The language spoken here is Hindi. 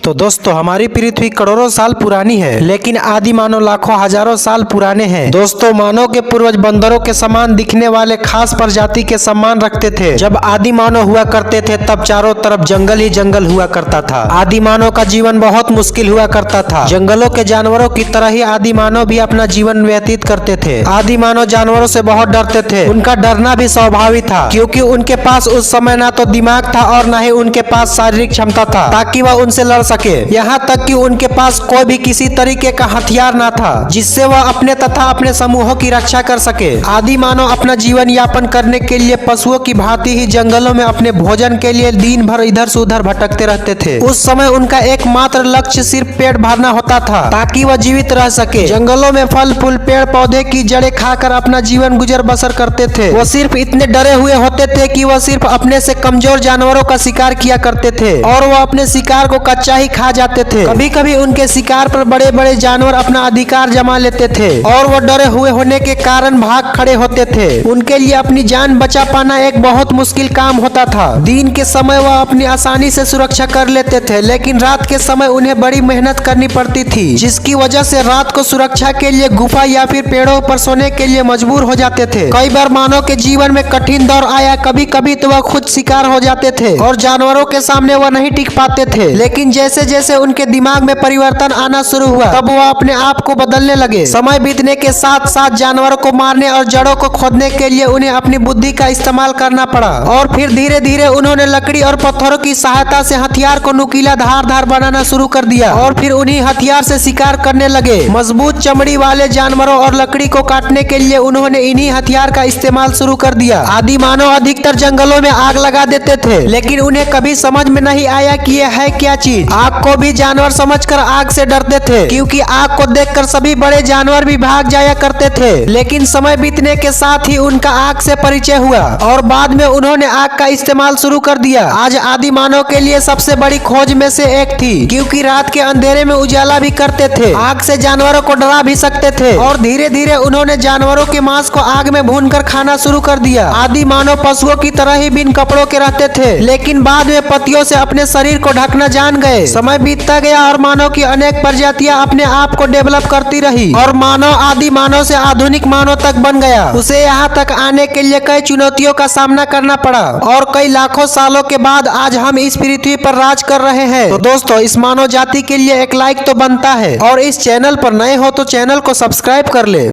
तो दोस्तों हमारी पृथ्वी करोड़ों साल पुरानी है, लेकिन आदि मानव लाखों हजारों साल पुराने हैं। दोस्तों मानव के पूर्वज बंदरों के समान दिखने वाले खास प्रजाति के सम्मान रखते थे। जब आदि मानव हुआ करते थे तब चारों तरफ जंगल ही जंगल हुआ करता था। आदि मानव का जीवन बहुत मुश्किल हुआ करता था। जंगलों के जानवरों की तरह ही आदि मानव भी अपना जीवन व्यतीत करते थे। आदि मानव जानवरों से बहुत डरते थे। उनका डरना भी स्वाभाविक था, क्योंकि उनके पास उस समय ना तो दिमाग था और न ही उनके पास शारीरिक क्षमता था ताकि वह उनसे लड़ सके। यहाँ तक कि उनके पास कोई भी किसी तरीके का हथियार ना था जिससे वह अपने तथा अपने समूहों की रक्षा कर सके। आदि मानव अपना जीवन यापन करने के लिए पशुओं की भांति ही जंगलों में अपने भोजन के लिए दिन भर इधर से उधर भटकते रहते थे। उस समय उनका एकमात्र लक्ष्य सिर्फ पेट भरना होता था ताकि वह जीवित रह सके। जंगलों में फल फूल पेड़ पौधे की जड़ें खाकर अपना जीवन गुजर बसर करते थे। वो सिर्फ इतने डरे हुए होते थे कि वह सिर्फ अपने से कमजोर जानवरों का शिकार किया करते थे और वह अपने शिकार को कच्चा ही खा जाते थे। कभी कभी उनके शिकार पर बड़े बड़े जानवर अपना अधिकार जमा लेते थे और वो डरे हुए होने के कारण भाग खड़े होते थे। उनके लिए अपनी जान बचा पाना एक बहुत मुश्किल काम होता था। दिन के समय वह अपनी आसानी से सुरक्षा कर लेते थे, लेकिन रात के समय उन्हें बड़ी मेहनत करनी पड़ती थी, जिसकी वजह से रात को सुरक्षा के लिए गुफा या फिर पेड़ों पर सोने के लिए मजबूर हो जाते थे। कई बार मानव के जीवन में कठिन दौर आया, कभी कभी तो वह खुद शिकार हो जाते थे और जानवरों के सामने वह नहीं टिक पाते थे। लेकिन जैसे जैसे उनके दिमाग में परिवर्तन आना शुरू हुआ तब वह अपने आप को बदलने लगे। समय बीतने के साथ साथ जानवरों को मारने और जड़ों को खोदने के लिए उन्हें अपनी बुद्धि का इस्तेमाल करना पड़ा और फिर धीरे धीरे उन्होंने लकड़ी और पत्थरों की सहायता से हथियार को नुकीला धार बनाना शुरू कर दिया और फिर उन्हीं हथियार से शिकार करने लगे। मजबूत चमड़ी वाले जानवरों और लकड़ी को काटने के लिए उन्होंने इन्हीं हथियार का इस्तेमाल शुरू कर दिया। आदि मानव अधिकतर जंगलों में आग लगा देते थे, लेकिन उन्हें कभी समझ में नहीं आया कि यह है क्या चीज। आग को भी जानवर समझकर आग से डरते थे, क्योंकि आग को देखकर सभी बड़े जानवर भी भाग जाया करते थे। लेकिन समय बीतने के साथ ही उनका आग से परिचय हुआ और बाद में उन्होंने आग का इस्तेमाल शुरू कर दिया। आज आदि मानव के लिए सबसे बड़ी खोज में से एक थी, क्योंकि रात के अंधेरे में उजाला भी करते थे, आग से जानवरों को डरा भी सकते थे और धीरे धीरे उन्होंने जानवरों के मांस को आग में भूनकर खाना शुरू कर दिया। आदि मानव पशुओं की तरह ही बिन कपड़ों के रहते थे, लेकिन बाद में पत्तियों से अपने शरीर को ढकना जान गए। समय बीतता गया और मानव की अनेक प्रजातियां अपने आप को डेवलप करती रही और मानव आदि मानव से आधुनिक मानव तक बन गया। उसे यहाँ तक आने के लिए कई चुनौतियों का सामना करना पड़ा और कई लाखों सालों के बाद आज हम इस पृथ्वी पर राज कर रहे हैं। तो दोस्तों इस मानव जाति के लिए एक लाइक तो बनता है और इस चैनल पर नए हो तो चैनल को सब्सक्राइब कर ले।